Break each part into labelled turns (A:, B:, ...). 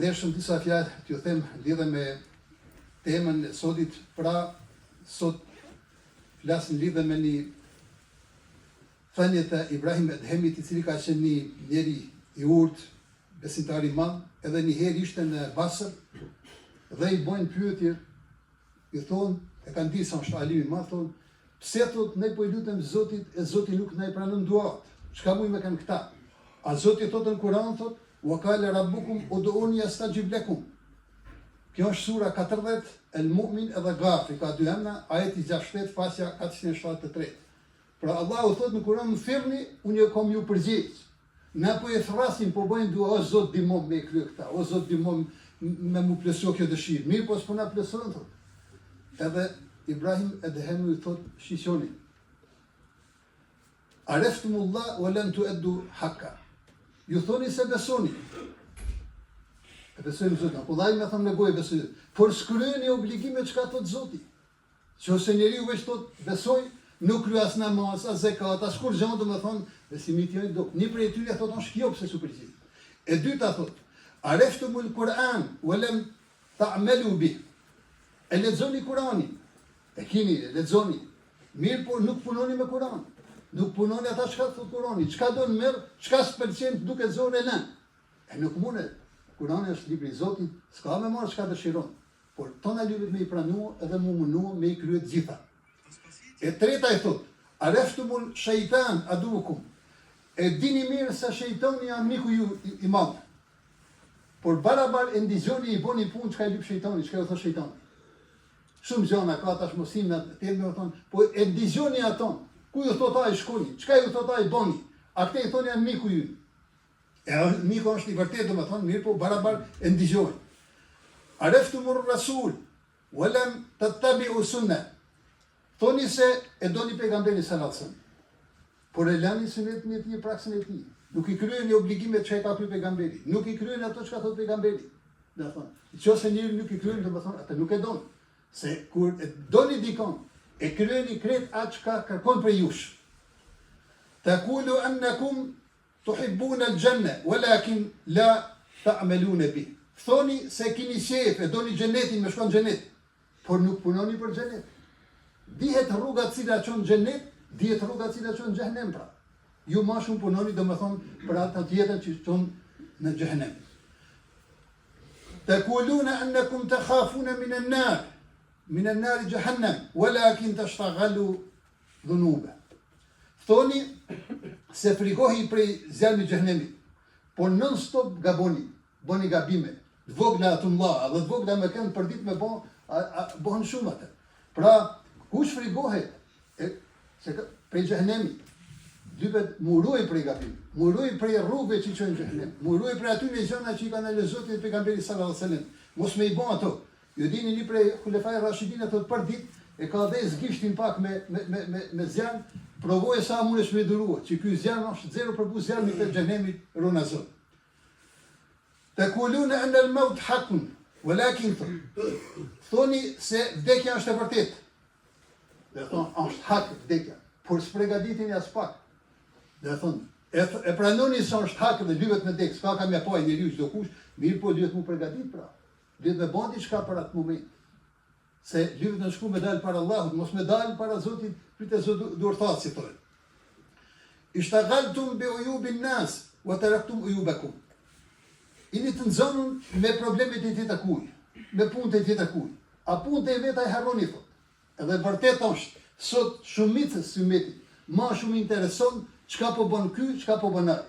A: Ndershëm disa fjalë t'ju them lidhe me temën e sotit. Pra, sot flasim lidhe me një thënie të Ibrahim Edhemit, i cili ka qenë një njeri i urtë, besimtar i madh, edhe një herë ishte në Basër dhe i bojnë pyetje, i thonë, e kanë ditë sa është alim i madh, thonë, pse thot ne po i lutem Zotit e Zoti nuk na i pranon duat. Çka mund me kanë këta? A Zoti thotë në Kur'an thotë wa qala rabbukum ud'uni astajib lakum. Kjo është sura 40 El-Mu'min edhe Ghafir, ka dy emra, ajeti 67, fasja 473. Pra Allahu thotë në Kur'an, më thirrni, unë ju kam ju përgjigj. Na po e thrasim, po bëjmë dua, o Zot dimon me krye këta, o Zot dimon me mu plesoj kjo dëshirë. Mirë, po s'po na plesojnë thotë. Edhe Ibrahim Edhemu i thotë, shishoni. Areftumullah wa lam tu'addu haqqa. Ju thoni se besoni. E besojmë Zotin. Po dhaj me thëmë në gojë besojmë. Por s'kryeni obligimet çka thot Zoti. Qose njeriu veç thot besoj, nuk krye as namaz, as zekat, as kur gjë, domethënë besimi i tij do. Një prej tyre thotë on shkjo pse su përgjigj. E dyta thot, areftumul Kur'an wa lam ta'malu bih. E lexoni Kur'anin. E keni, lexoni. Mirë, po nuk punoni me Kur'an. Nuk punoni ata çka thot Kur'ani. Çka do në merr, çka s'pëlqen duke zonë e lën. E nuk mundet. Kur'ani është libri i Zotit, s'ka me marrë çka dëshiron. Por tona librit me i pranua edhe mu munua me i krye të gjitha. E treta e thot, areftumul shejtan adukum. E dini mirë se shejtani janë miku ju i madh. Por barabar e ndigjoni i boni punë çka i lyp shejtani, çka u thot shejtani. Shumë gjëna ka tash mosime të më thon, po e ndigjoni ato. Ku ju thot ai shkoni? Çka ju thot ai boni? A këte i thoni janë miku ju. E miku është i vërtetë, domethënë, mirë, po barabar e ndigjojnë. Areftumur rasul wa lam tattabi'u sunnah. Thoni se e doni pejgamberin sallallahu alajhi wasallam. Por e lani sunetin e tij, praksën e tij. Nuk i kryeni obligimet që ka thënë pejgamberi. Nuk i kryeni ato çka thot pejgamberi. Domethënë, nëse njëri nuk i kryen, domethënë, atë nuk e don. Se kur e doni dikon, e kryeni krejt atë çka kërkon për jush. Taqulu annakum tuhibbuna al-janna walakin la ta'maluna bih. Thoni se keni shef, e doni xhenetin, me shkon xhenet, por nuk punoni për xhenet. Dihet rruga e cila çon xhenet, dihet rruga e cila çon xhenem pra. Ju më shumë punoni domethënë për atë tjetër që çon në xhenem. Taquluna annakum takhafuna min an-nar. Min an-nar jahannam, walakin tashtaghalu dhunuba. Thoni se frikohi prej zjarmit xhenemit, por non stop gaboni, boni gabime, të vogla atullah, dhe të vogla me kënd për ditë me bëhen shumë atë. Pra, kush frikohet se prej xhenemit, dypet muroj prej gabime, muroj prej rrugëve që çojnë xhenem, muroj prej atyre gjëra që i kanë lënë Zoti dhe pejgamberi sallallahu alajhi wasallam. Mos me i bën ato. Ju dini një prej Khulefai Rashidin thotë për ditë e ka dhënë gishtin pak me zjarm, provoje sa mundesh me durua, që ky zjarm është zero për buz zjarmi të xhenemit runazon. Taquluna an al-maut haqqun, walakin thoni se vdekja është e vërtetë. Dhe thonë është hak vdekja, por s'pregaditeni as pak. Dhe thonë e pranoni se është hak dhe lyhet me vdekje, s'ka kam ja pa njeriu çdo kush, mirë po duhet mu përgatit pra. Duhet me bën diçka për atë moment. Se lyhet në shku me dalë para Allahut, mos me dalë para Zotit, pritë Zot duartat si thonë. Ishtaghaltum bi uyubin nas wa taraktum uyubakum. Ini të nxonun me problemet e tjetër kuj, me punët e tjetër kuj. A punët e veta e harroni thot. Edhe vërtet është, sot shumicës symmetit, ma shumë intereson çka po bën ky, çka po bën ai.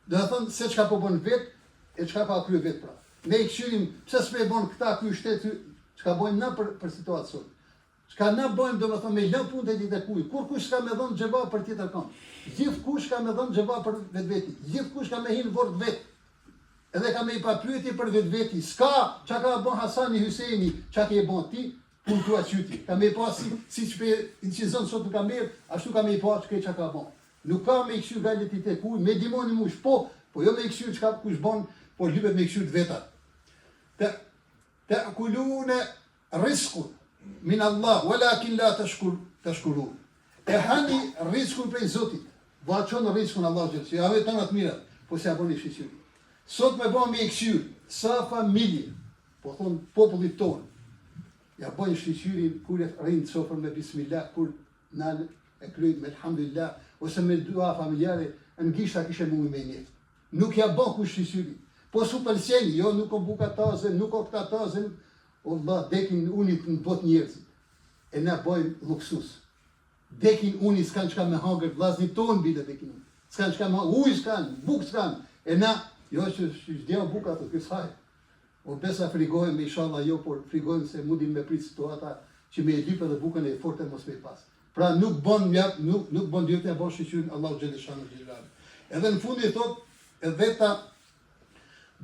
A: Do të thonë se çka po bën vet e çka pa kryer vet pra. Ne i këshirim pse s'me bën këta ky shtet, çka bëjmë na për situatë sot. Çka na bëjmë domethënë me lë punët e tjetër kuj. Kur kush ka me dhënë xheva për tjetër kënd. Gjithkush ka me dhënë xheva për vetveti. Gjithkush ka me hin vort vet. Edhe ka me i papyetje për vetveti. S'ka çka ka bën Hasani Hyseini, çka ke bën ti, punë tua qyti. Ka me pas si çpe incizon sot në kamer, ashtu ka me i pas çka ka bën. Nuk ka me i këshyr galet i te kuj, me dimoni mush, po jo me i këshyr çka kush bën, po lypet me i këshyr të vetat. Ta'kuluna rizqun min Allah, walakin la tashkurun. E hani rizqun prej Zotit. Va çon rizqun Allah xhelsi, ja vetë të mira, po se apo në shqyrë. Sot me bëmi e këshyrë, sa familje, po thonë popullit tonë, ja bëjnë shqyqyrin kur e rrinë të sofrën me bismillah, kur nalë e kryjnë me alhamdulillah, ose me dua familjare, në gishta kishe mu me njëtë. Nuk ja bën ku shqyqyrin. Po su pëlqeni, jo nuk o buka tazën, nuk o këta tazën, Allah, dekin unit në bot njerëzit. E na bëjmë luksus. Dekin unit s'kan qka me hangër, vlazni tonë bile dekin unit. S'kan qka me hangër, uj s'kan, buk s'kan. E na, jo që shdjeva buka të kësë hajë. O besa frigojmë, inshallah jo, por frigojmë se mundin me pritë situata që me e lype dhe bukën e forte mos me pas. Pra nuk bon mjak, nuk bon dyrt e bon shqyqyrin, Allah Gjeleshanu Gjelal. Edhe në fundi thot, edhe ta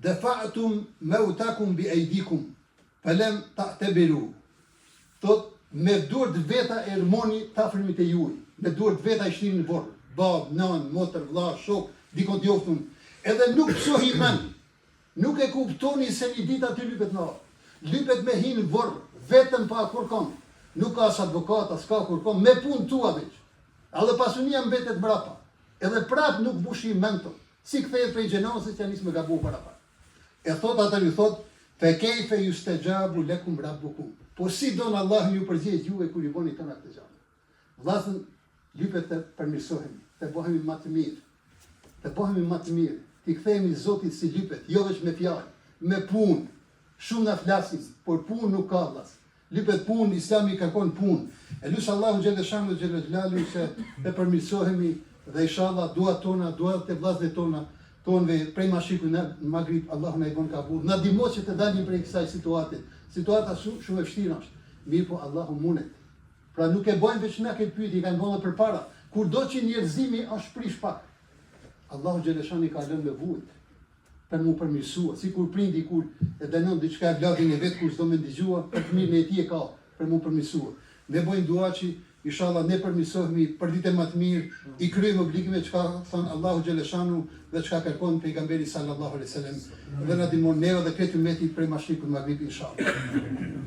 A: dafa'tum mautakum bi aydikum falam ta'tabiru. Thot me durët veta e rmoni tafërmit e juaj. Me durët veta e shtirin në vorë. Bab, nan, motër, vlla, shok, dikon t'joftun. Edhe nuk pësohi mend. Nuk e kuptoni se një dit aty lypet në orë. Lypet me hinë vorë, vetëm pa kërkon. Nuk ka as advokata, s'ka kërkon, me punë tua veç. Edhe pasunia mbetet mbrapa. Edhe prap nuk bushi mendon. Si kthehet prej xhenazës që janis me gabu para pa. E thot atër ju thot, fe kejfe ju stegjabu lekum rabbukum. Po si donë Allah ju përgjigj juve kur ju boni të në këtë gjanë. Vllazën, lypet të përmirësohemi, të bëhemi më të mirë. Të bëhemi më të mirë. Ti kthehemi Zotit si lypet, jo veç me fjalë, me punë. Shumë na flasin, por punë nuk ka vllaz. Lypet punë, Islami kërkon punë. E lusë Allahu Gjeleshanu Gjelalu se të përmirësohemi dhe inshallah duat tona, duat të vllazëve tona, tonëve prej mashikut në Magrib, Allahu na i bën kabul. Na ndihmo që të dalim prej kësaj situate. Situata shumë e vështirë është. Mirë po Allahu mundet. Pra nuk e bojnë veç na këtë pyetje, kanë bënë përpara. Kurdo që njerëzimi është prish pak. Allahu Gjeleshani ka lënë me vujt për mu përmirësua, si kur prindi kur e dënon diçka vladin e vetë kur s'do me ndigjua, për të mirën e ti e ka për mu përmirësua. Ne bojmë dua që inshallah ne përmirësohemi për ditë më të mirë, i kryejmë obligime çka thon Allahu Gjeleshanu dhe çka kërkon pejgamberi sallallahu alaihi wasallam. Dhe na dimon neve dhe këtë umeti prej mashikut Magrib inshallah.